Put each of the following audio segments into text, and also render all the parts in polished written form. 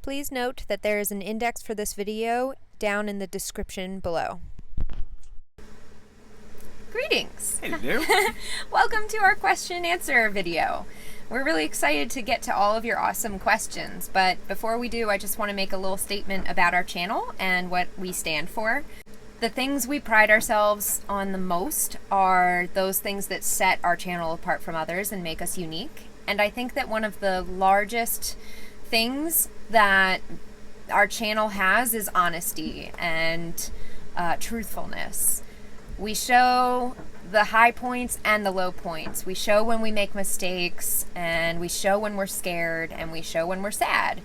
Please note that there is an index for this video down in the description below. Greetings! Hey there. Welcome to our question and answer video. We're really excited to get to all of your awesome questions, but before we do, I just want to make a little statement about our channel and what we stand for. The things we pride ourselves on the most are those things that set our channel apart from others and make us unique. And I think that one of the largest things that our channel has is honesty and truthfulness. We show the high points and the low points. We show when we make mistakes, and we show when we're scared, and we show when we're sad.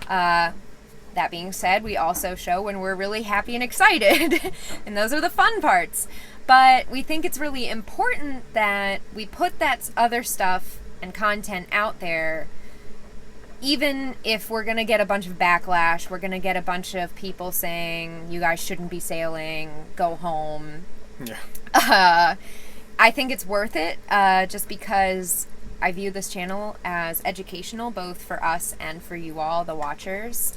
That being said, we also show when we're really happy and excited, and those are the fun parts. But we think it's really important that we put that other stuff and content out there, even if we're going to get a bunch of backlash, we're going to get a bunch of people saying, you guys shouldn't be sailing, go home. Yeah. I think it's worth it, just because I view this channel as educational, both for us and for you all, the watchers.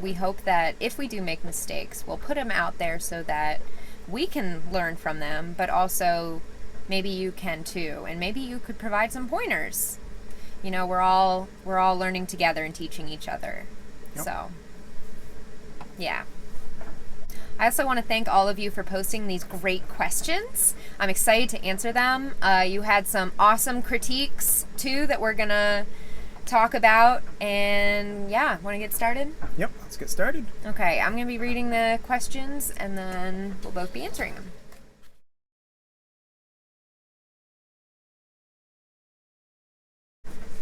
We hope that if we do make mistakes, we'll put them out there so that we can learn from them, but also maybe you can too, and maybe you could provide some pointers. You know, we're all learning together and teaching each other. Yep. So, yeah. I also want to thank all of you for posting these great questions. I'm excited to answer them. You had some awesome critiques, too, that we're going to talk about. And, yeah, want to get started? Yep, let's get started. Okay, I'm going to be reading the questions, and then we'll both be answering them.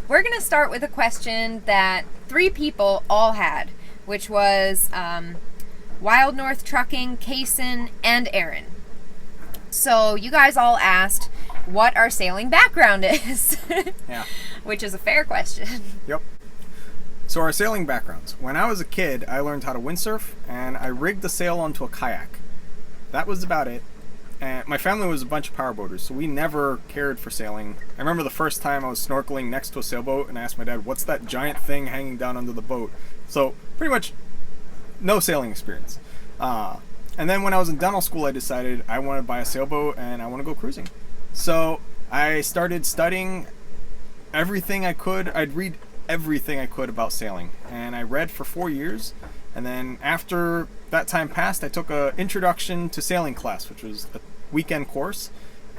We're going to start with a question that 3 people all had, which was Wild North Trucking, Kaysen, and Aaron. So you guys all asked what our sailing background is. Yeah. Which is a fair question. Yep. So our sailing backgrounds. When I was a kid, I learned how to windsurf, and I rigged the sail onto a kayak. That was about it. And my family was a bunch of powerboaters, so we never cared for sailing. I remember the first time I was snorkeling next to a sailboat, and I asked my dad, what's that giant thing hanging down under the boat? So pretty much no sailing experience. And then when I was in dental school, I decided I want to buy a sailboat and I want to go cruising. So I started studying everything I could. I'd read everything I could about sailing, and I read for 4 years. And then after that time passed, I took an introduction to sailing class, which was a weekend course.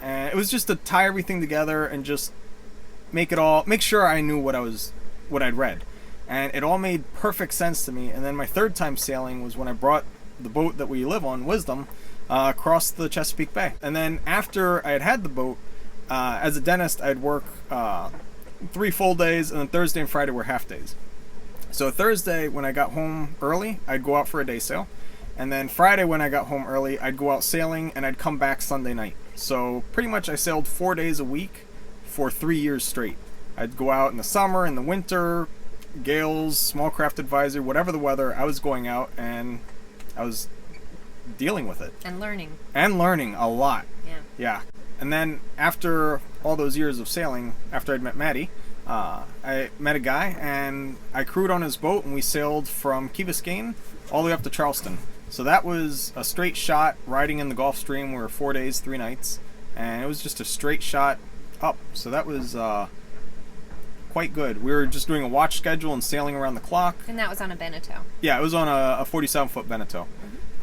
And it was just to tie everything together and just make sure I knew what I'd read. And it all made perfect sense to me. And then my third time sailing was when I brought the boat that we live on, Wisdom, across the Chesapeake Bay. And then after I had the boat, as a dentist, I'd work 3 full days, and then Thursday and Friday were half days. So Thursday, when I got home early, I'd go out for a day sail. And then Friday, when I got home early, I'd go out sailing, and I'd come back Sunday night. So pretty much I sailed 4 days a week for 3 years straight. I'd go out in the summer, in the winter, gales, small craft advisory, whatever the weather, I was going out, and I was dealing with it. And learning. And learning a lot. Yeah. Yeah. And then after all those years of sailing, after I'd met Maddie, I met a guy, and I crewed on his boat, and we sailed from Key Biscayne all the way up to Charleston. So that was a straight shot riding in the Gulf Stream. We were 4 days, 3 nights, and it was just a straight shot up. So that was quite good. We were just doing a watch schedule and sailing around the clock. And that was on a Beneteau. Yeah, it was on a 47-foot Beneteau.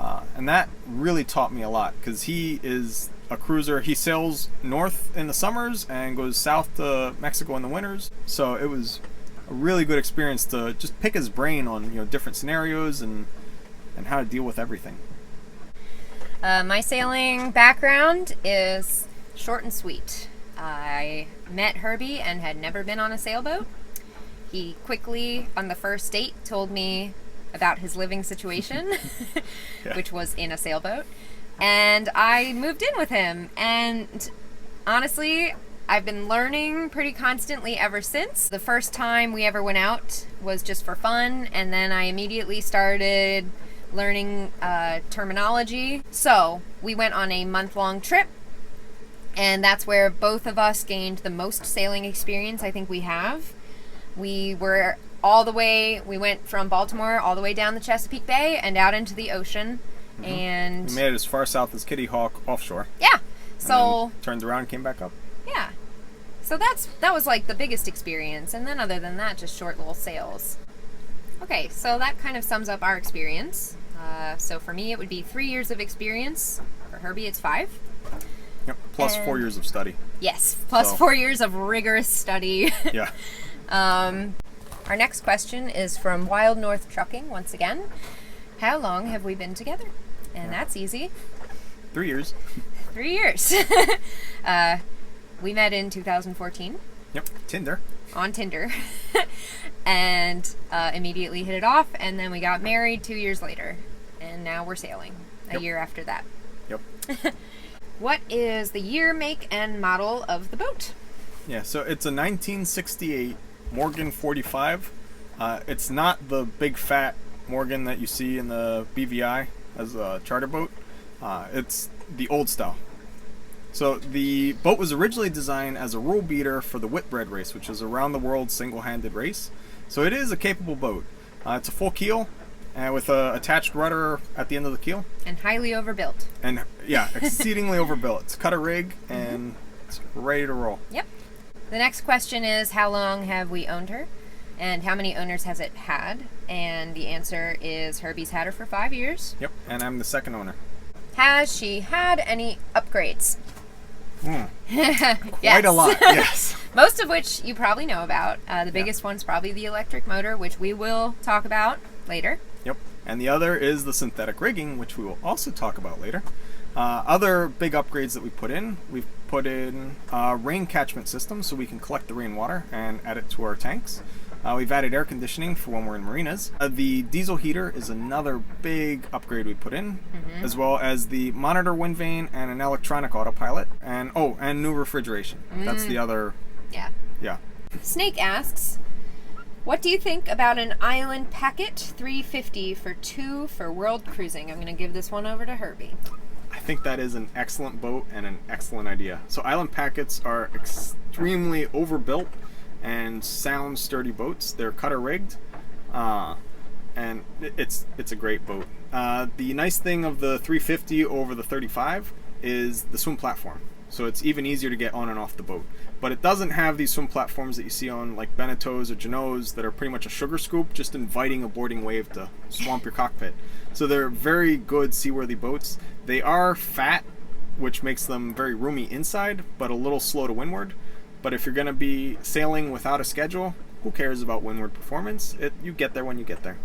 Mm-hmm. And that really taught me a lot, because he is a cruiser. He sails north in the summers and goes south to Mexico in the winters. So it was a really good experience to just pick his brain on, different scenarios and how to deal with everything. My sailing background is short and sweet. I met Herbie and had never been on a sailboat. He quickly, on the first date, told me about his living situation, Yeah. which was in a sailboat. And I moved in with him. And honestly, I've been learning pretty constantly ever since. The first time we ever went out was just for fun, and then I immediately started learning terminology. So we went on a month-long trip, and that's where both of us gained the most sailing experience I think we have. We were we went from Baltimore all the way down the Chesapeake Bay and out into the ocean. And we made it as far south as Kitty Hawk offshore. Yeah. So turned around and came back up. Yeah. So that was like the biggest experience, and then other than that, just short little sails. Okay, so that kind of sums up our experience. So for me, it would be 3 years of experience. For Herbie, it's 5. Yep, plus 4 years of study. Yes, plus 4 years of rigorous study. Yeah. Our next question is from Wild North Trucking, once again. How long have we been together? And that's easy. 3 years. 3 years. We met in 2014. Yep, Tinder. On Tinder. And immediately hit it off, and then we got married 2 years later. And now we're sailing a year after that. Yep. What is the year, make, and model of the boat? Yeah, so it's a 1968 Morgan 45. It's not the big fat Morgan that you see in the BVI as a charter boat. It's the old style. So the boat was originally designed as a rule beater for the Whitbread race, which is a round the world single-handed race. So it is a capable boat. It's a full keel and with a attached rudder at the end of the keel. And highly overbuilt. And yeah, exceedingly overbuilt. It's cut a rig and it's ready to roll. Yep. The next question is, how long have we owned her? And how many owners has it had? And the answer is Herbie's had her for 5 years. Yep, and I'm the second owner. Has she had any upgrades? Quite a lot, yes. Most of which you probably know about. The biggest one's probably the electric motor, which we will talk about later. Yep, and the other is the synthetic rigging, which we will also talk about later. Other big upgrades that we've put in rain catchment system so we can collect the rainwater and add it to our tanks. We've added air conditioning for when we're in marinas. The diesel heater is another big upgrade we put in, as well as the monitor wind vane and an electronic autopilot, and new refrigeration. That's the other. Yeah. Snake asks, what do you think about an Island Packet 350 for 2 for world cruising? I'm going to give this one over to Herbie. I think that is an excellent boat and an excellent idea. So Island Packets are extremely overbuilt and sound, sturdy boats. They're cutter rigged, and it's a great boat. The nice thing of the 350 over the 35 is the swim platform, so it's even easier to get on and off the boat. But it doesn't have these swim platforms that you see on like Benettos or Genoas that are pretty much a sugar scoop, just inviting a boarding wave to swamp your cockpit. So they're very good seaworthy boats. They are fat, which makes them very roomy inside, but a little slow to windward. But if you're going to be sailing without a schedule, who cares about windward performance? You get there when you get there.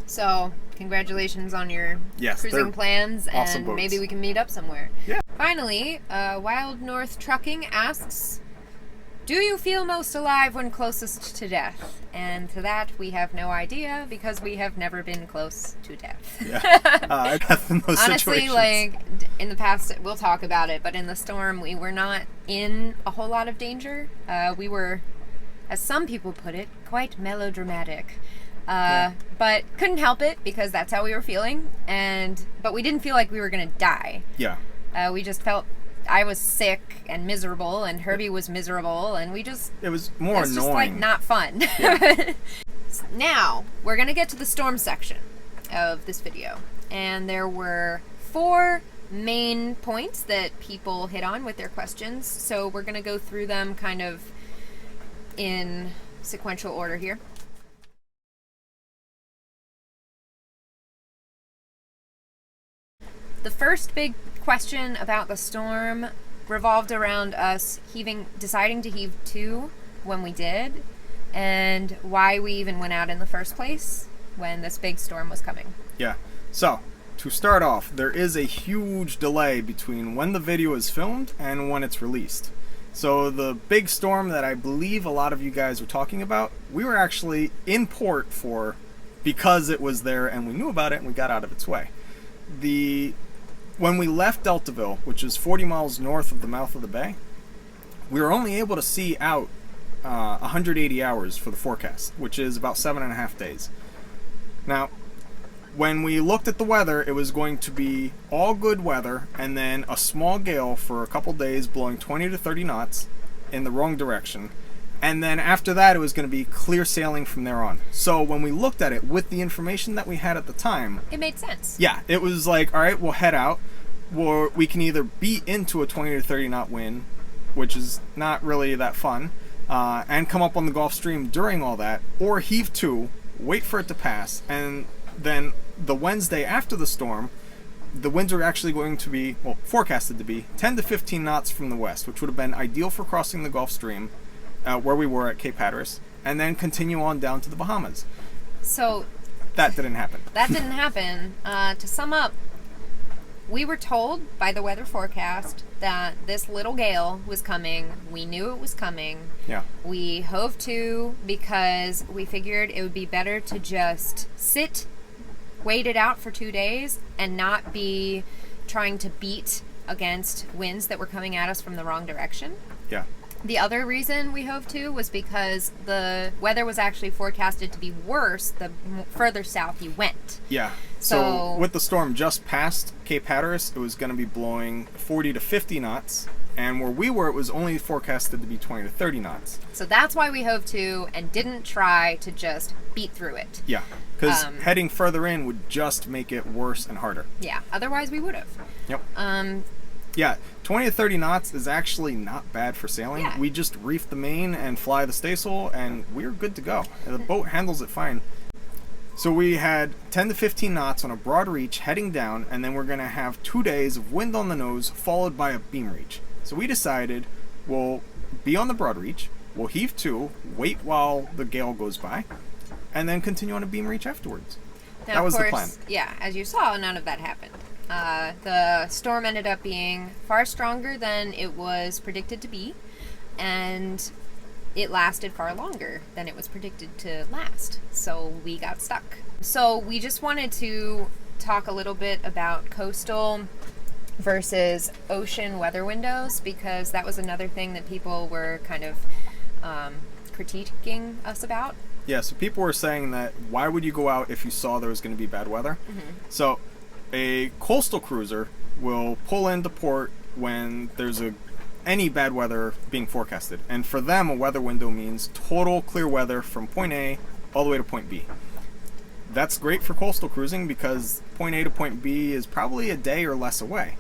So, congratulations on your cruising plans, awesome and boats. maybe we can meet up somewhere. Yeah. Finally, Wild North Trucking asks, do you feel most alive when closest to death? And to that, we have no idea because we have never been close to death. I've had in those Honestly, situations. like, in the past, we'll talk about it, but in the storm, we were not in a whole lot of danger. We were, as some people put it, quite melodramatic. But couldn't help it because that's how we were feeling. But we didn't feel like we were going to die. Yeah. We just felt I was sick and miserable, and Herbie was miserable, and it was more it's annoying. just like not fun. Yeah. Now we're gonna get to the storm section of this video, and there were 4 main points that people hit on with their questions, so we're gonna go through them kind of in sequential order here. The first big question about the storm revolved around us deciding to heave 2 when we did, and why we even went out in the first place when this big storm was coming. Yeah. So, to start off, there is a huge delay between when the video is filmed and when it's released. So the big storm that I believe a lot of you guys were talking about, we were actually in port for because it was there and we knew about it and we got out of its way. When we left Deltaville, which is 40 miles north of the mouth of the bay, we were only able to see out 180 hours for the forecast, which is about 7.5 days. Now, when we looked at the weather, it was going to be all good weather and then a small gale for a couple days blowing 20 to 30 knots in the wrong direction. And then after that, it was going to be clear sailing from there on. So when we looked at it with the information that we had at the time, It made sense. yeah, it was like, all right, we'll head out. Or we can either beat into a 20 to 30 knot wind, which is not really that fun, and come up on the Gulf Stream during all that, or heave to, wait for it to pass, and then the Wednesday after the storm, the winds are actually going to be, well, forecasted to be 10 to 15 knots from the west, which would have been ideal for crossing the Gulf Stream, where we were at Cape Hatteras, and then continue on down to the Bahamas. So That didn't happen. that didn't happen. To sum up, we were told by the weather forecast that this little gale was coming. We knew it was coming. Yeah. We hove to because we figured it would be better to just sit, wait it out for 2 days, and not be trying to beat against winds that were coming at us from the wrong direction. Yeah. The other reason we hove to was because the weather was actually forecasted to be worse the further south you went. Yeah. So So with the storm just past Cape Hatteras, it was going to be blowing 40 to 50 knots. And where we were, it was only forecasted to be 20 to 30 knots. So that's why we hove to and didn't try to just beat through it. Yeah. Because Um, heading further in would just make it worse and harder. Yeah, otherwise we would have. Yep. Yeah, 20 to 30 knots is actually not bad for sailing. Yeah. We just reef the main and fly the staysail, and we're good to go. And the boat handles it fine. So we had 10 to 15 knots on a broad reach heading down, and then we're going to have 2 days of wind on the nose followed by a beam reach. So we decided we'll be on the broad reach, we'll heave to, wait while the gale goes by, and then continue on a beam reach afterwards. Now, That was of the course, plan. yeah, as you saw, none of that happened. The storm ended up being far stronger than it was predicted to be, and it lasted far longer than it was predicted to last. So we got stuck. So we just wanted to talk a little bit about coastal versus ocean weather windows, because that was another thing that people were kind of critiquing us about. Yeah, so people were saying that why would you go out if you saw there was going to be bad weather? So a coastal cruiser will pull into port when there's any bad weather being forecasted. And for them, a weather window means total clear weather from point A all the way to point B. That's great for coastal cruising because point A to point B is probably a day or less away.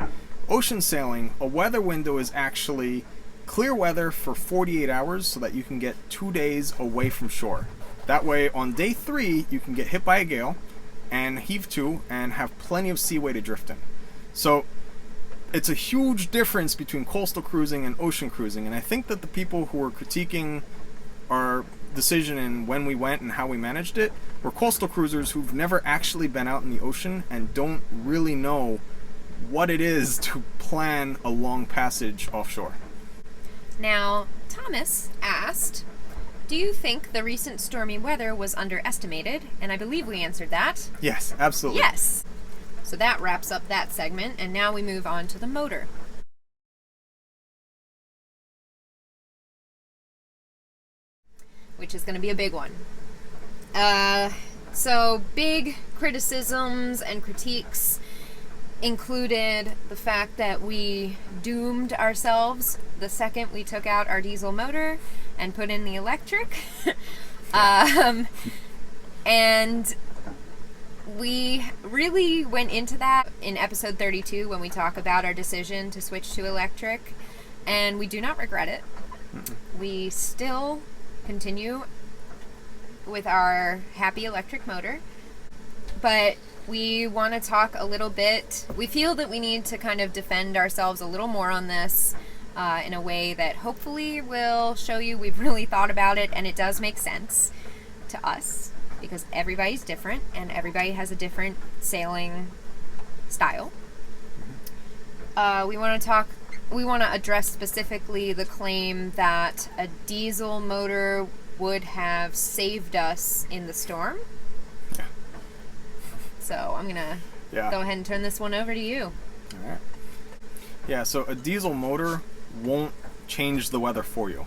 Ocean sailing, a weather window is actually clear weather for 48 hours so that you can get 2 days away from shore. That way, on day 3, you can get hit by a gale and heave to and have plenty of seaway to drift in. So it's a huge difference between coastal cruising and ocean cruising, and I think that the people who were critiquing our decision and when we went and how we managed it were coastal cruisers who've never actually been out in the ocean and don't really know what it is to plan a long passage offshore. Now, Thomas asked, do you think the recent stormy weather was underestimated? And I believe we answered that. Yes, absolutely. Yes. So that wraps up that segment, and now we move on to the motor. Which is going to be a big one. So big criticisms and critiques included the fact that we doomed ourselves the second we took out our diesel motor and put in the electric. And we really went into that in episode 32 when we talk about our decision to switch to electric, and we do not regret it. We still continue with our happy electric motor, but we want to talk a little bit. We feel that we need to kind of defend ourselves a little more on this in a way that hopefully will show you we've really thought about it and it does make sense to us, because everybody's different and everybody has a different sailing style. We want to address specifically the claim that a diesel motor would have saved us in the storm. Yeah. So I'm going to go ahead and turn this one over to you. All right. Yeah, so a diesel motor won't change the weather for you.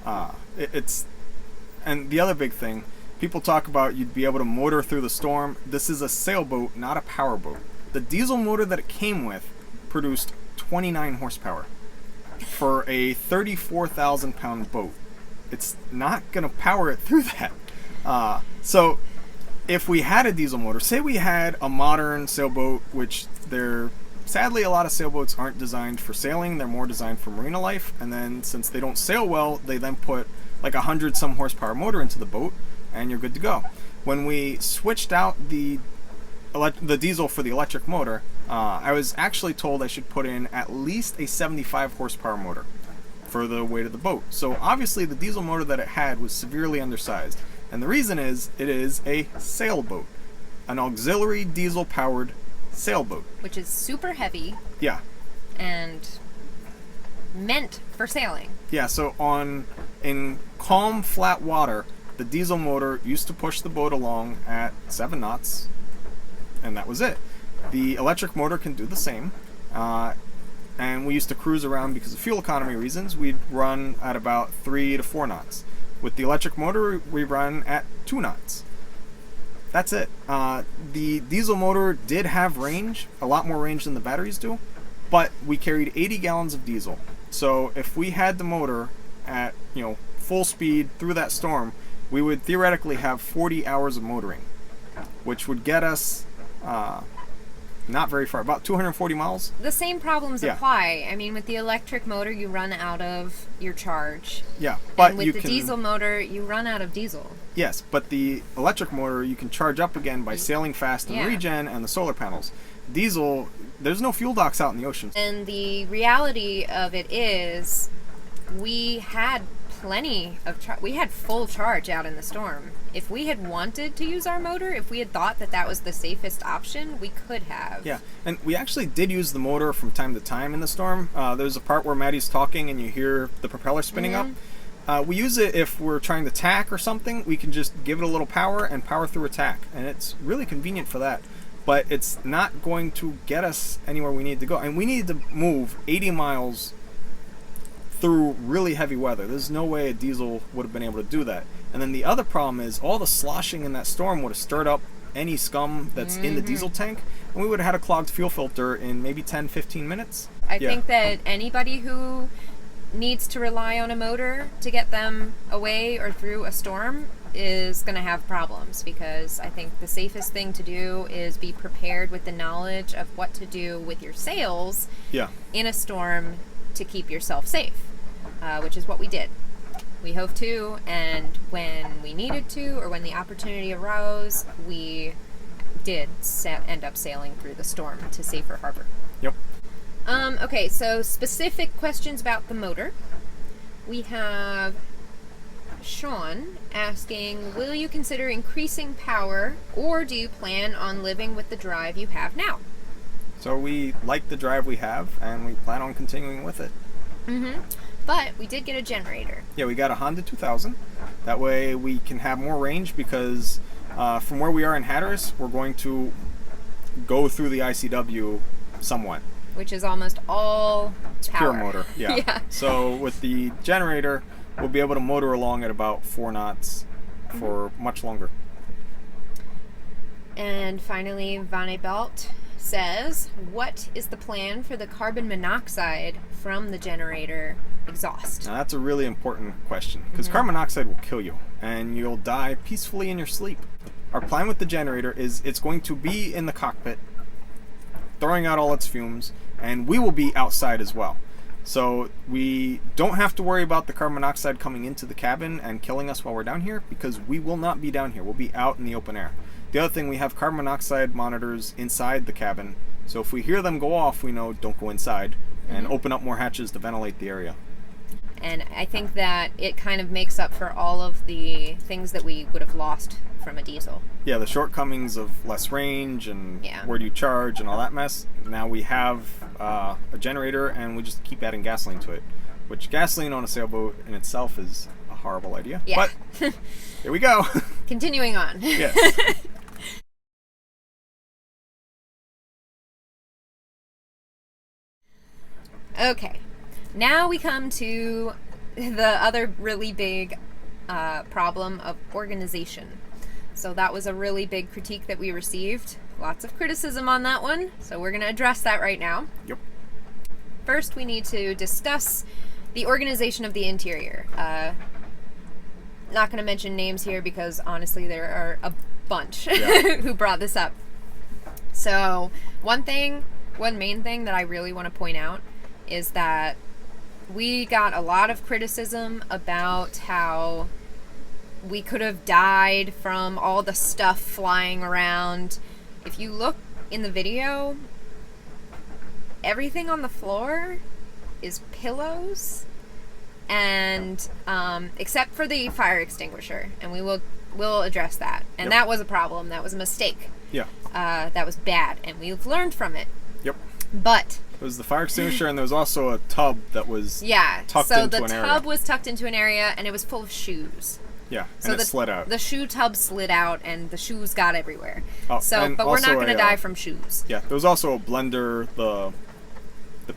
And the other big thing, people talk about you'd be able to motor through the storm. This is a sailboat, not a powerboat. The diesel motor that it came with produced 29 horsepower for a 34,000 pound boat. it's not going to power it through that. So if we had a diesel motor, say we had a modern sailboat, which sadly a lot of sailboats aren't designed for sailing, they're more designed for marina life, and then since they don't sail well, they then put like 100 some horsepower motor into the boat, and you're good to go. When we switched out the diesel for the electric motor, I was actually told I should put in at least a 75 horsepower motor for the weight of the boat. So obviously the diesel motor that it had was severely undersized. And the reason is, it is a sailboat. An auxiliary diesel powered sailboat. Which is super heavy. Yeah. And meant for sailing. Yeah, so in calm, flat water, the diesel motor used to push the boat along at 7 knots, and that was it. The electric motor can do the same, and we used to cruise around because of fuel economy reasons. We'd run at about 3 to 4 knots. With the electric motor, we run at 2 knots. That's it. The diesel motor did have range, a lot more range than the batteries do, but we carried 80 gallons of diesel. So if we had the motor at full speed through that storm, we would theoretically have 40 hours of motoring, which would get us not very far, about 240 miles. The same problems Yeah. apply. I mean, with the electric motor, you run out of your charge. Yeah, but And with the diesel motor, you run out of diesel. Yes, but the electric motor you can charge up again by sailing fast and Yeah. regen and the solar panels. Diesel, there's no fuel docks out in the ocean. And the reality of it is, we had plenty of we had full charge out in the storm. If we had wanted to use our motor, if we had thought that that was the safest option, we could have. Yeah, and we actually did use the motor from time to time in the storm. There's a part where Maddie's talking and you hear the propeller spinning up. We use it if we're trying to tack or something. We can just give it a little power and power through a tack, and it's really convenient for that. But it's not going to get us anywhere we need to go. And we needed to move 80 miles through really heavy weather. There's no way a diesel would have been able to do that. And then the other problem is all the sloshing in that storm would have stirred up any scum that's in the diesel tank, and we would have had a clogged fuel filter in maybe 10-15 minutes. I think that anybody who needs to rely on a motor to get them away or through a storm is going to have problems, because I think the safest thing to do is be prepared with the knowledge of what to do with your sails in a storm to keep yourself safe, which is what we did. We hove to, and when we needed to, or when the opportunity arose, we did end up sailing through the storm to safer harbor. Yep. Okay, so specific questions about the motor. We have Sean asking, will you consider increasing power, or do you plan on living with the drive you have now? So we like the drive we have, and we plan on continuing with it. But we did get a generator. Yeah, we got a Honda 2000. That way we can have more range, because from where we are in Hatteras, we're going to go through the ICW somewhat. Which is almost all power. Pure motor, yeah. Yeah. So with the generator, we'll be able to motor along at about 4 knots for much longer. And finally, Vane Belt says, what is the plan for the carbon monoxide from the generator exhaust? Now that's a really important question, because carbon monoxide will kill you, and you'll die peacefully in your sleep. Our plan with the generator is it's going to be in the cockpit, throwing out all its fumes, and we will be outside as well. So we don't have to worry about the carbon monoxide coming into the cabin and killing us while we're down here, because we will not be down here. We'll be out in the open air. The other thing, we have carbon monoxide monitors inside the cabin, so if we hear them go off, we know don't go inside, and open up more hatches to ventilate the area. And I think that it kind of makes up for all of the things that we would have lost from a diesel. Yeah, the shortcomings of less range and Yeah. where do you charge and all that mess. Now we have a generator, and we just keep adding gasoline to it, which gasoline on a sailboat in itself is a horrible idea. Yeah. But here we go. Continuing on. Yes. Okay, now we come to the other really big problem of organization. So that was a really big critique that we received. Lots of criticism on that one, so we're going to address that right now. Yep. First, we need to discuss the organization of the interior. not going to mention names here because honestly there are a bunch Yeah. who brought this up. So one main thing that I really want to point out is that we got a lot of criticism about how we could have died from all the stuff flying around. If you look in the video, everything on the floor is pillows, and except for the fire extinguisher, and we'll address that. And Yep. that was a problem. That was a mistake. Yeah. That was bad, and we've learned from it. Yep. But It was the fire extinguisher, and there was also a tub that was tucked so into the an area. tub was tucked into an area, and it was full of shoes. Yeah, So and it slid out. The shoe tub slid out, and the shoes got everywhere. Oh, So, and but we're not also going to a, die from shoes. Yeah, there was also a blender, the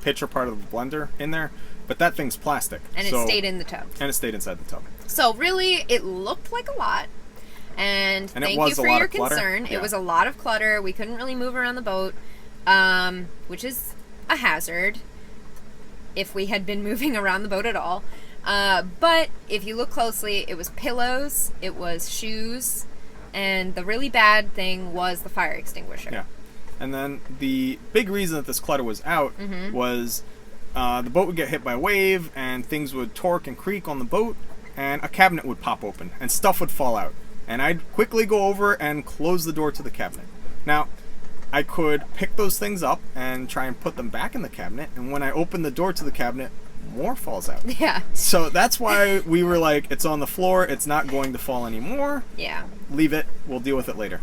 pitcher part of the blender in there, but that thing's plastic. And so, it stayed in the tub. And it stayed inside the tub. So really, it looked like a lot. And And it thank was you a for lot your of clutter. concern. Yeah. It was a lot of clutter. We couldn't really move around the boat, which is a hazard if we had been moving around the boat at all. But if you look closely, it was pillows, it was shoes, and the really bad thing was the fire extinguisher. Yeah. And then the big reason that this clutter was out was the boat would get hit by a wave, and things would torque and creak on the boat, and a cabinet would pop open, and stuff would fall out. And I'd quickly go over and close the door to the cabinet. Now, I could pick those things up and try and put them back in the cabinet, and when I open the door to the cabinet, more falls out. Yeah. So that's why we were like, it's on the floor, it's not going to fall anymore. Yeah. Leave it, we'll deal with it later.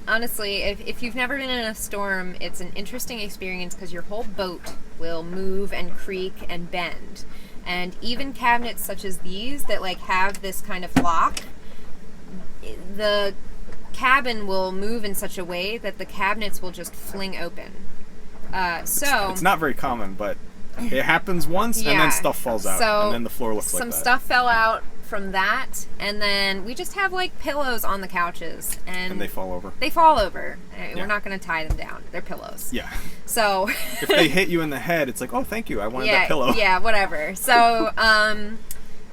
Honestly, if you've never been in a storm, it's an interesting experience because your whole boat will move and creak and bend. And even cabinets such as these that like have this kind of lock, the cabin will move in such a way that the cabinets will just fling open. So It's not very common, but it happens once, and Yeah. then stuff falls out, So, and then the floor looks like some that. stuff fell out from that, and then we just have like pillows on the couches, And they fall over. They fall over. Yeah. We're not going to tie them down. They're pillows. Yeah. So If they hit you in the head, it's like, oh, thank you, I wanted yeah, that pillow. yeah, whatever. So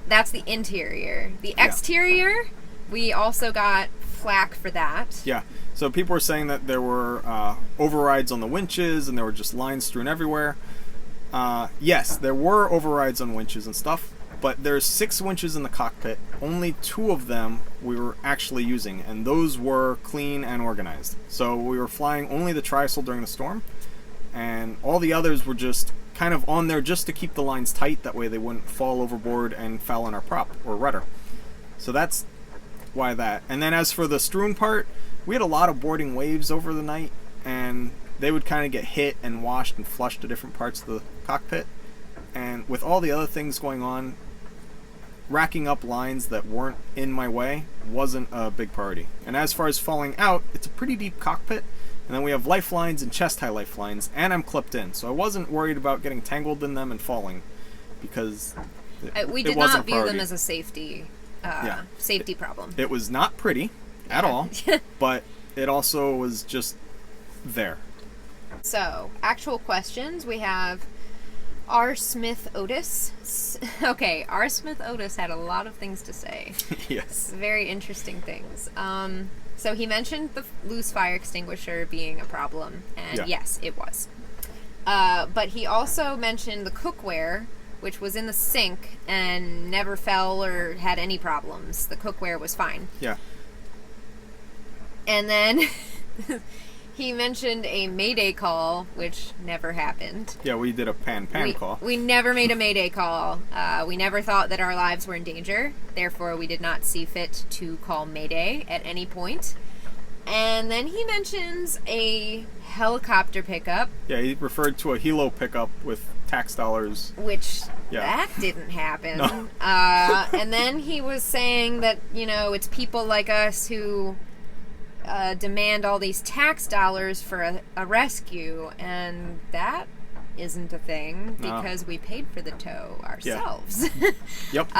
that's the interior. The Yeah. exterior, we also got flack for that. Yeah. So people were saying that there were overrides on the winches, and there were just lines strewn everywhere. Yes, there were overrides on winches and stuff, but there's 6 winches in the cockpit. Only 2 of them we were actually using, and those were clean and organized. So we were flying only the trysail during the storm, and all the others were just kind of on there just to keep the lines tight. That way they wouldn't fall overboard and foul on our prop or rudder. So that's why that. And then as for the strewn part, we had a lot of boarding waves over the night, and they would kind of get hit and washed and flushed to different parts of the cockpit. And with all the other things going on, racking up lines that weren't in my way wasn't a big priority. And as far as falling out, it's a pretty deep cockpit, and then we have lifelines and chest high lifelines, and I'm clipped in, so I wasn't worried about getting tangled in them and falling, because We it did wasn't not view priority. them as a safety problem. It was not pretty at all, but it also was just there. So, actual questions. We have R. Smith Otis. Okay, R. Smith Otis had a lot of things to say. Yes. Very interesting things. So he mentioned the loose fire extinguisher being a problem, and Yeah. yes, it was. But he also mentioned the cookware, which was in the sink and never fell or had any problems. The cookware was fine. Yeah. And then he mentioned a Mayday call, which never happened. Yeah, we did a pan call. We never made a Mayday call. We never thought that our lives were in danger. Therefore, we did not see fit to call Mayday at any point. And then he mentions a helicopter pickup, Yeah, he referred to a helo pickup with tax dollars. which Yeah. that didn't happen. No. And then he was saying that, it's people like us who demand all these tax dollars for a rescue, and that isn't a thing No. because we paid for the tow ourselves. Yep.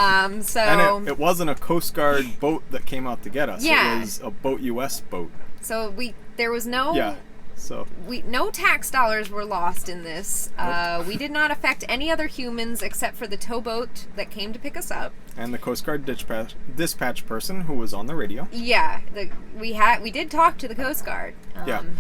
So And it wasn't a Coast Guard boat that came out to get us. Yeah. It was a Boat US boat. so there was no Yeah. So no tax dollars were lost in this. Nope. We did not affect any other humans except for the towboat that came to pick us up. And the Coast Guard dispatch person who was on the radio. Yeah, we did talk to the Coast Guard,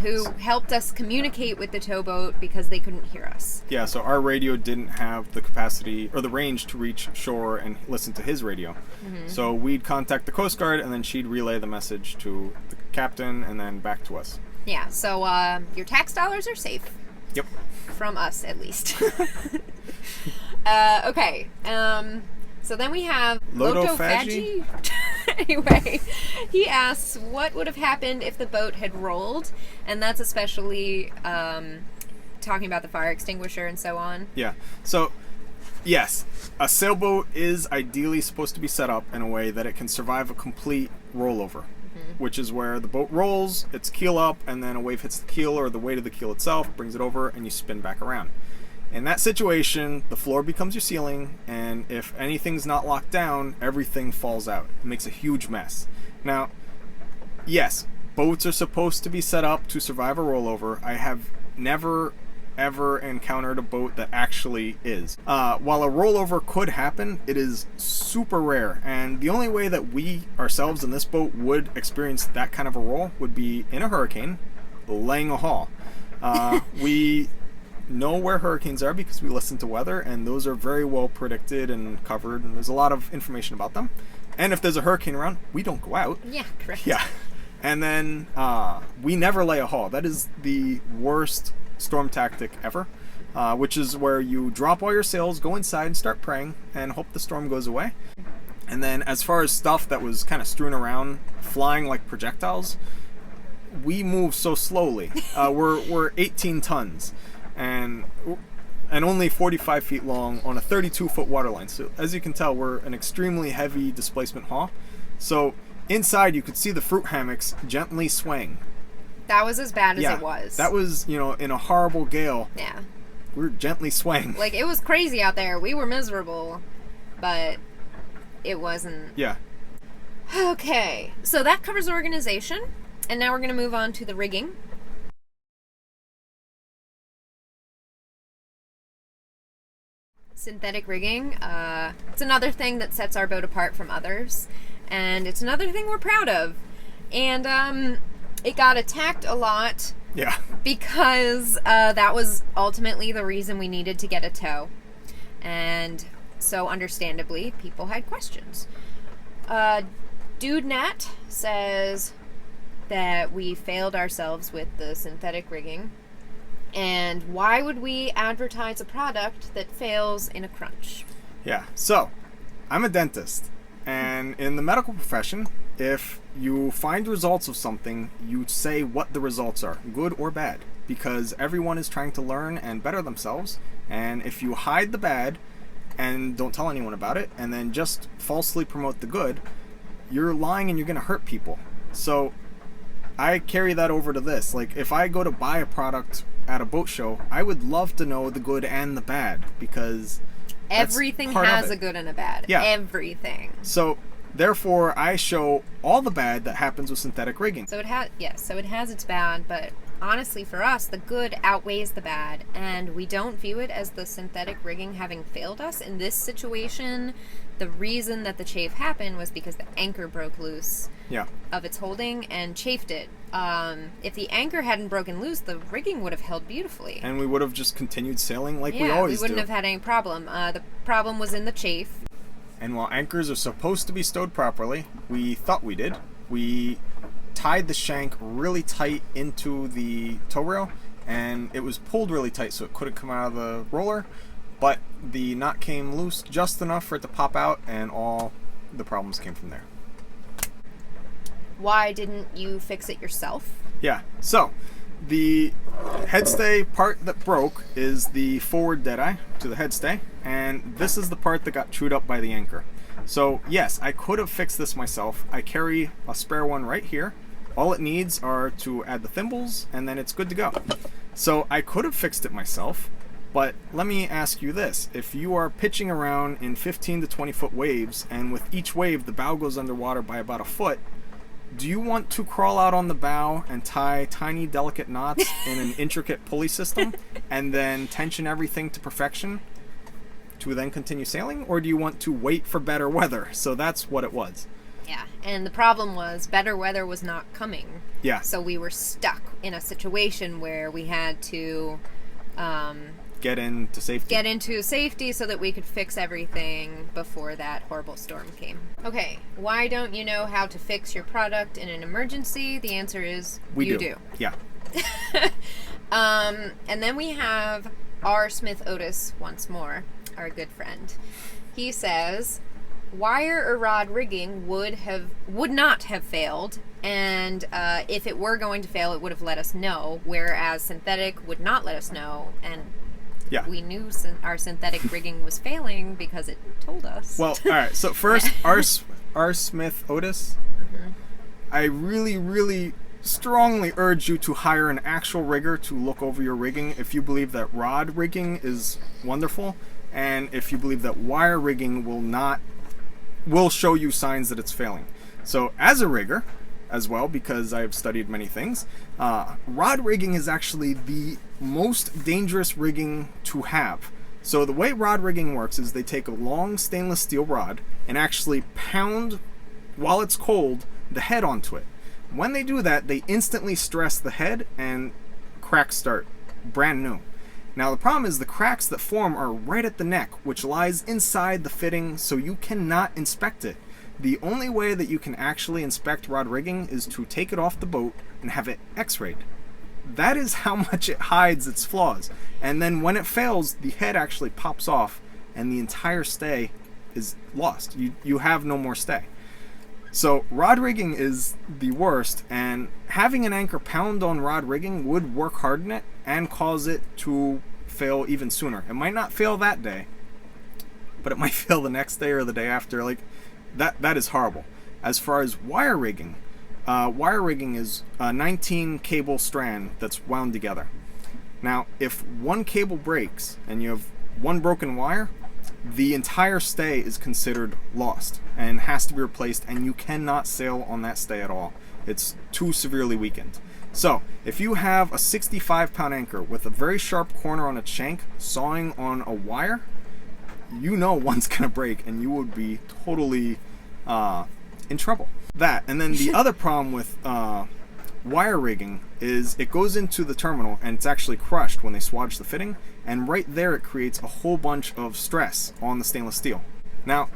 who helped us communicate with the towboat because they couldn't hear us. Yeah, so our radio didn't have the capacity or the range to reach shore and listen to his radio. Mm-hmm. So we'd contact the Coast Guard, and then she'd relay the message to the captain and then back to us. Yeah, so your tax dollars are safe. Yep. From us, at least. Okay. So then we have Lotophagy. Anyway, he asks what would have happened if the boat had rolled, and that's especially talking about the fire extinguisher and so on. Yeah. So, yes, a sailboat is ideally supposed to be set up in a way that it can survive a complete rollover, which is where the boat rolls, its keel up, and then a wave hits the keel or the weight of the keel itself, brings it over, and you spin back around. In that situation, the floor becomes your ceiling, and if anything's not locked down, everything falls out. It makes a huge mess. Now, yes, boats are supposed to be set up to survive a rollover. I have never, ever encountered a boat that actually is. While a rollover could happen, it is super rare, and the only way that we, ourselves in this boat, would experience that kind of a roll would be in a hurricane, laying a haul. We know where hurricanes are because we listen to weather, and those are very well predicted and covered, and there's a lot of information about them. And if there's a hurricane around, we don't go out. Yeah, correct. Yeah. And then we never lay a haul. That is the worst storm tactic ever, which is where you drop all your sails, go inside and start praying and hope the storm goes away. And then as far as stuff that was kind of strewn around, flying like projectiles, we move so slowly. We're 18 tons. And only 45 feet long on a 32-foot waterline. So as you can tell, we're an extremely heavy displacement haul. So inside you could see the fruit hammocks gently swaying. That was as bad as it was. That was, in a horrible gale. Yeah. We're gently swaying. Like, it was crazy out there. We were miserable, but it wasn't. Yeah. Okay, so that covers organization, and now we're going to move on to the rigging. Synthetic rigging. It's another thing that sets our boat apart from others, and it's another thing we're proud of. And it got attacked a lot. Yeah. Because that was ultimately the reason we needed to get a tow. And so understandably, people had questions. Dude Nat says that we failed ourselves with the synthetic rigging. And why would we advertise a product that fails in a crunch? Yeah. So, I'm a dentist. And in the medical profession, if you find results of something, you say what the results are, good or bad. Because everyone is trying to learn and better themselves. And if you hide the bad and don't tell anyone about it, and then just falsely promote the good, you're lying and you're going to hurt people. So, I carry that over to this. Like, if I go to buy a product at a boat show, I would love to know the good and the bad, because everything has a good and a bad. Yeah. Everything. So therefore I show all the bad that happens with synthetic rigging. So it has its bad, but honestly for us the good outweighs the bad, and we don't view it as the synthetic rigging having failed us. In this situation, the reason that the chafe happened was because the anchor broke loose of its holding and chafed it. If the anchor hadn't broken loose, the rigging would have held beautifully. And we would have just continued sailing like we always do. We wouldn't have had any problem. The problem was in the chafe. And while anchors are supposed to be stowed properly, we thought we did. We tied the shank really tight into the tow rail, and it was pulled really tight so it couldn't come out of the roller. But the knot came loose just enough for it to pop out, and all the problems came from there. Why didn't you fix it yourself? Yeah, so the headstay part that broke is the forward deadeye to the headstay, and this is the part that got chewed up by the anchor. So yes, I could have fixed this myself. I carry a spare one right here. All it needs are to add the thimbles, and then it's good to go. So I could have fixed it myself. But let me ask you this. If you are pitching around in 15 to 20 foot waves, and with each wave the bow goes underwater by about a foot, Do you want to crawl out on the bow and tie tiny, delicate knots in an intricate pulley system and then tension everything to perfection to then continue sailing? Or do you want to wait for better weather? So that's what it was. Yeah, and the problem was better weather was not coming. Yeah. So we were stuck in a situation where we had to Get into safety so that we could fix everything before that horrible storm came. Okay, why don't you know how to fix your product in an emergency? The answer is you do. Yeah. And then we have R. Smith Otis once more, our good friend. He says, wire or rod rigging would not have failed, and if it were going to fail, it would have let us know, whereas synthetic would not let us know, and we knew our synthetic rigging was failing because it told us. Well, all right. So first, R. Smith Otis, I really, really strongly urge you to hire an actual rigger to look over your rigging if you believe that rod rigging is wonderful, and if you believe that wire rigging will show you signs that it's failing. So as a rigger as well, because I've studied many things, rod rigging is actually the most dangerous rigging to have. So the way rod rigging works is they take a long stainless steel rod and actually pound, while it's cold, the head onto it. When they do that, they instantly stress the head and cracks start brand new. Now the problem is the cracks that form are right at the neck, which lies inside the fitting, so you cannot inspect it. The only way that you can actually inspect rod rigging is to take it off the boat and have it x-rayed. That is how much it hides its flaws. And then when it fails, the head actually pops off and the entire stay is lost. You have no more stay. So rod rigging is the worst, and having an anchor pound on rod rigging would work harden it and cause it to fail even sooner. It might not fail that day, but it might fail the next day or the day after. Like that is horrible. As far as wire rigging is a 19 cable strand that's wound together. Now, if one cable breaks and you have one broken wire, the entire stay is considered lost and has to be replaced, and you cannot sail on that stay at all. It's too severely weakened. So, if you have a 65-pound anchor with a very sharp corner on its shank sawing on a wire, you know one's going to break and you would be totally in trouble. That, and then the other problem with wire rigging is it goes into the terminal and it's actually crushed when they swage the fitting, and right there it creates a whole bunch of stress on the stainless steel. Now,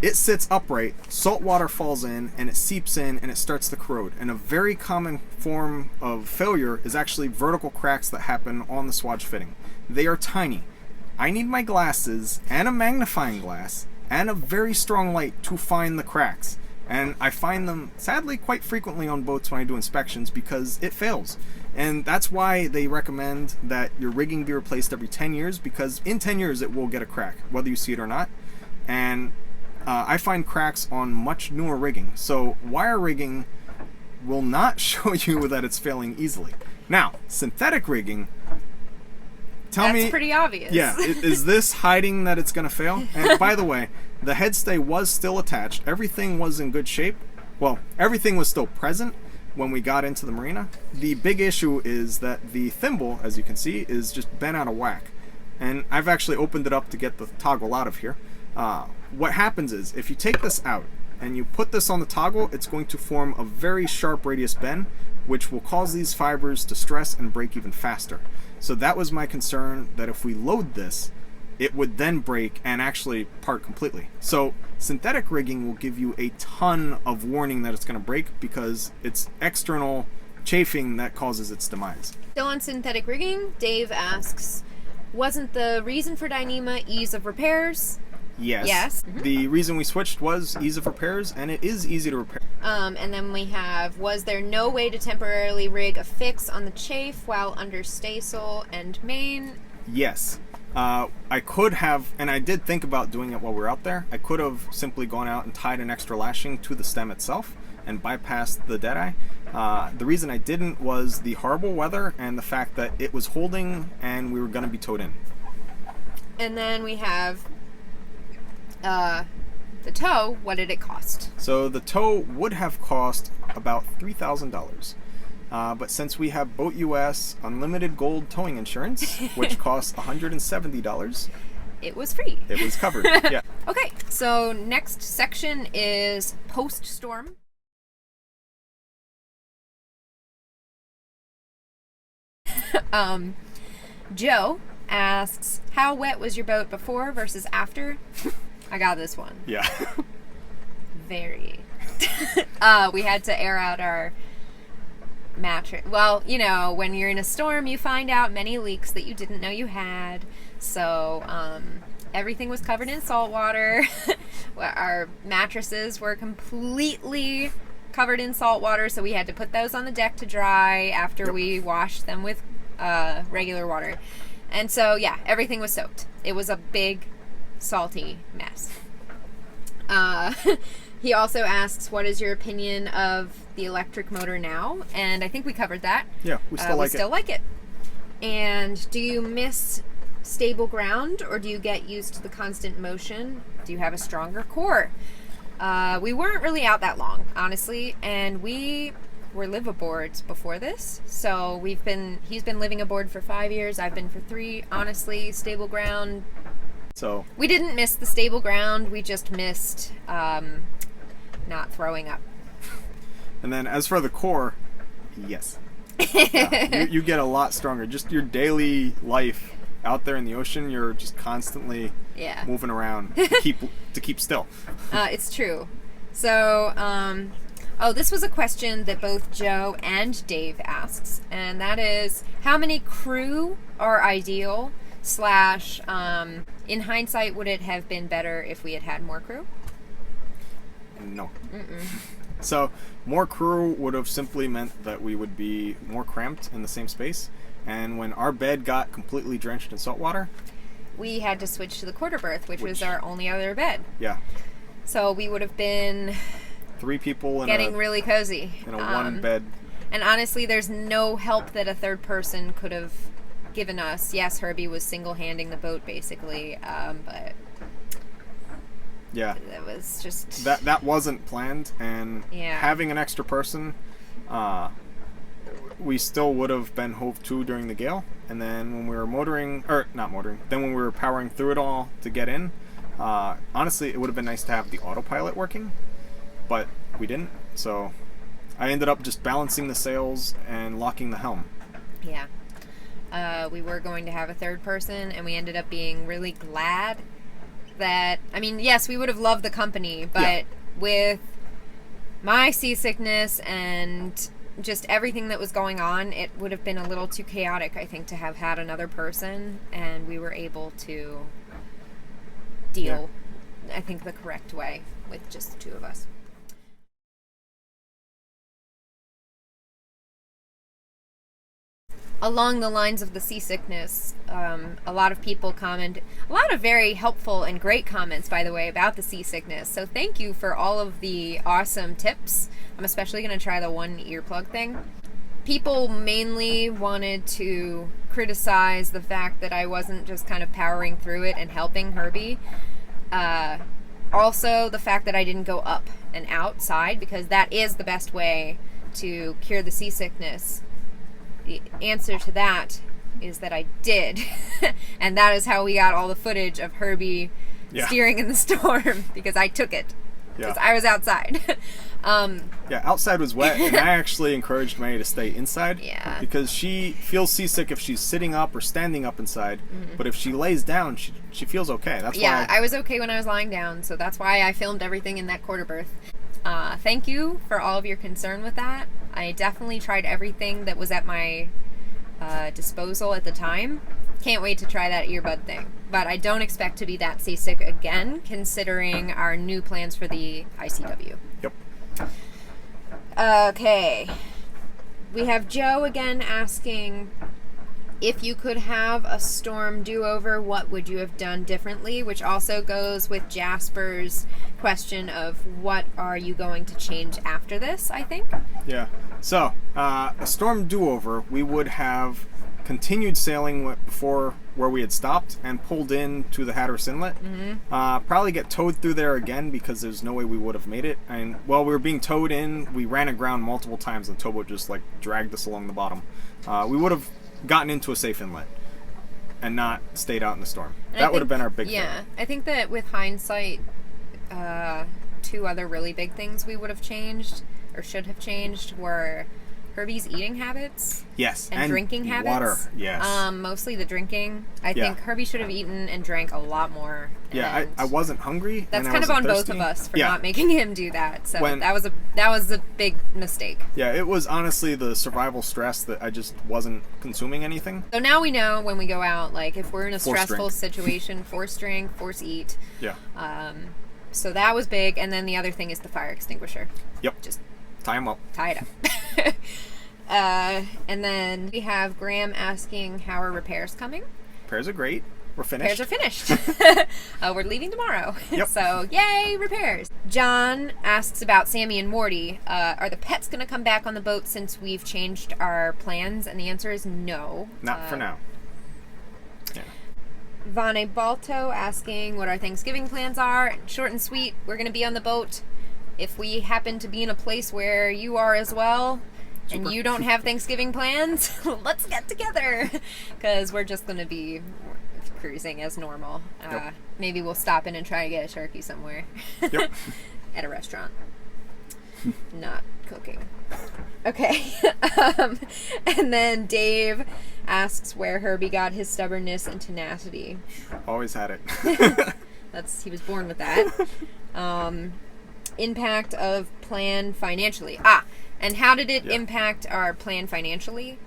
it sits upright, salt water falls in, and it seeps in and it starts to corrode. And a very common form of failure is actually vertical cracks that happen on the swage fitting. They are tiny. I need my glasses and a magnifying glass and a very strong light to find the cracks. And I find them, sadly, quite frequently on boats when I do inspections because it fails. And that's why they recommend that your rigging be replaced every 10 years, because in 10 years it will get a crack, whether you see it or not. And I find cracks on much newer rigging. So wire rigging will not show you that it's failing easily. Now, synthetic rigging, That's pretty obvious. Yeah, is this hiding that it's going to fail? And by the way, the headstay was still attached. Everything was in good shape. Well, everything was still present when we got into the marina. The big issue is that the thimble, as you can see, is just bent out of whack. And I've actually opened it up to get the toggle out of here. What happens is, if you take this out and you put this on the toggle, it's going to form a very sharp radius bend, which will cause these fibers to stress and break even faster. So that was my concern, that if we load this, it would then break and actually part completely. So synthetic rigging will give you a ton of warning that it's going to break because it's external chafing that causes its demise. Still on synthetic rigging, Dave asks, wasn't the reason for Dyneema ease of repairs? Yes. Yes. Mm-hmm. The reason we switched was ease of repairs, and it is easy to repair. And then we have, was there no way to temporarily rig a fix on the chafe while under staysail and main? Yes. I could have, and I did think about doing it while we were out there. I could have simply gone out and tied an extra lashing to the stem itself and bypassed the deadeye. The reason I didn't was the horrible weather and the fact that it was holding and we were going to be towed in. And then we have The tow, what did it cost? So the tow would have cost about $3,000. But since we have Boat US Unlimited Gold Towing Insurance, which costs $170, it was free. it was covered. Yeah. Okay, so next section is post-storm. Joe asks, how wet was your boat before versus after? I got this one. Yeah. Very. We had to air out our mattress. Well, you know, when you're in a storm, you find out many leaks that you didn't know you had. So, everything was covered in salt water. Our mattresses were completely covered in salt water, so we had to put those on the deck to dry after we washed them with regular water. And so, yeah, everything was soaked. It was a big, salty mess. He also asks, what is your opinion of the electric motor now? And I think we covered that. Yeah, we still like it. And do you miss stable ground, or do you get used to the constant motion? Do you have a stronger core? We weren't really out that long, honestly, and we were liveaboards before this. So he's been living aboard for 5 years. I've been for 3. Honestly, stable ground. So We didn't miss the stable ground. We just missed not throwing up. And then as for the core, yes. Yeah, you get a lot stronger. Just your daily life out there in the ocean, you're just constantly moving around to keep still. It's true. So, this was a question that both Joe and Dave asks, and that is, how many crew are ideal? / in hindsight, would it have been better if we had had more crew? No. So more crew would have simply meant that we would be more cramped in the same space, and when our bed got completely drenched in salt water, we had to switch to the quarter berth, which was our only other bed. Yeah. So we would have been 3 people in getting really cozy in a one bed. And honestly, there's no help that a third person could have given us. Yes, Herbie was single-handing the boat basically, but yeah, that was just that wasn't planned, and having an extra person, we still would have been hove to during the gale, and then when we were then when we were powering through it all to get in, honestly, it would have been nice to have the autopilot working, but we didn't. So I ended up just balancing the sails and locking the helm. Yeah. We were going to have a third person, and we ended up being really glad that, I mean, yes, we would have loved the company, but with my seasickness and just everything that was going on, it would have been a little too chaotic, I think, to have had another person, and we were able to deal, I think, the correct way with just the 2 of us. Along the lines of the seasickness, a lot of people comment, a lot of very helpful and great comments, by the way, about the seasickness. So thank you for all of the awesome tips. I'm especially going to try the 1 earplug thing. People mainly wanted to criticize the fact that I wasn't just kind of powering through it and helping Herbie. Also, the fact that I didn't go up and outside, because that is the best way to cure the seasickness. The answer to that is that I did. And that is how we got all the footage of Herbie steering in the storm, because I took it. Because I was outside. Outside was wet, and I actually encouraged May to stay inside. Yeah. Because she feels seasick if she's sitting up or standing up inside. But if she lays down, she feels okay. That's why I was okay when I was lying down, so that's why I filmed everything in that quarter berth. Thank you for all of your concern with that. I definitely tried everything that was at my disposal at the time. Can't wait to try that earbud thing. But I don't expect to be that seasick again, considering our new plans for the ICW. Yep. Okay. We have Joe again asking, if you could have a storm do-over, what would you have done differently? Which also goes with Jasper's question of what are you going to change after this, I think. Yeah. So, a storm do-over, we would have continued sailing before where we had stopped and pulled in to the Hatteras Inlet. Probably get towed through there again because there's no way we would have made it. And while we were being towed in, we ran aground multiple times and the towboat just like dragged us along the bottom. We would have gotten into a safe inlet and not stayed out in the storm. That would have been our big thing. I think that with hindsight, 2 other really big things we would have changed or should have changed were Herbie's eating habits. Yes. And drinking habits. Water, yes. Mostly the drinking. I think Herbie should have eaten and drank a lot more. Yeah, I wasn't hungry. That's and kind of on thirsty. both of us for not making him do that. So that was a big mistake. Yeah, it was honestly the survival stress that I just wasn't consuming anything. So now we know when we go out, like if we're in a stressful situation, force drink, force eat. Yeah. So that was big, and then the other thing is the fire extinguisher. Yep. Just tie them up. Tie it up. And then we have Graham asking how are repairs coming. Repairs are great. We're finished. Repairs are finished. We're leaving tomorrow. Yep. So yay, repairs. John asks about Sammy and Morty. Are the pets going to come back on the boat since we've changed our plans? And the answer is no. Not for now. Yeah. Vane Balto asking what our Thanksgiving plans are. Short and sweet, we're going to be on the boat. If we happen to be in a place where you are as well, and you don't have Thanksgiving plans, let's get together. Because we're just going to be cruising as normal. Maybe we'll stop in and try to get a turkey somewhere. Yep. At a restaurant. Not cooking. Okay. And then Dave asks where Herbie got his stubbornness and tenacity. Always had it. He was born with that. Impact of plan financially. And how did it impact our plan financially?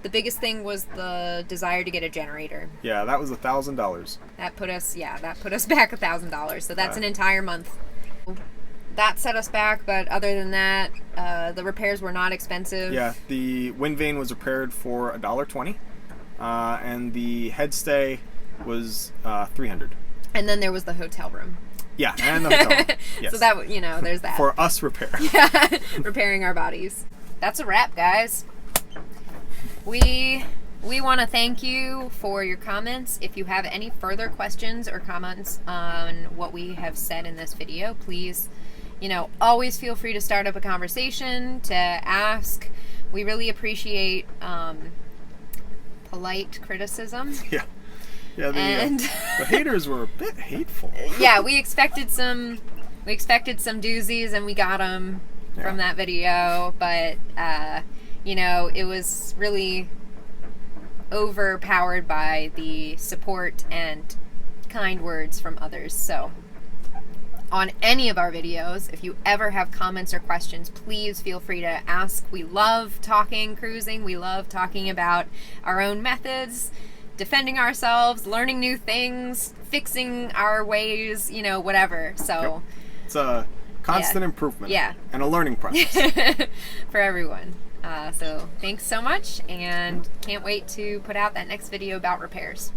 The biggest thing was the desire to get a generator. Yeah, that was $1,000. That put us back $1,000. So that's an entire month. That set us back, but other than that, the repairs were not expensive. Yeah, the wind vane was repaired for $1.20, and the headstay was $300. And then there was the hotel room. Yeah, and the hotel room. Yes. So that, there's that. For us repair. Yeah, repairing our bodies. That's a wrap, guys. We want to thank you for your comments. If you have any further questions or comments on what we have said in this video, please, always feel free to start up a conversation, to ask. We really appreciate polite criticism. Yeah. Yeah, the haters were a bit hateful. Yeah, we expected some doozies, and we got them from that video, but it was really overpowered by the support and kind words from others. So on any of our videos, if you ever have comments or questions, please feel free to ask. We love talking cruising. We love talking about our own methods, defending ourselves, learning new things, fixing our ways, whatever. So it's a constant improvement. Yeah. And a learning process. For everyone. So thanks so much, and can't wait to put out that next video about repairs.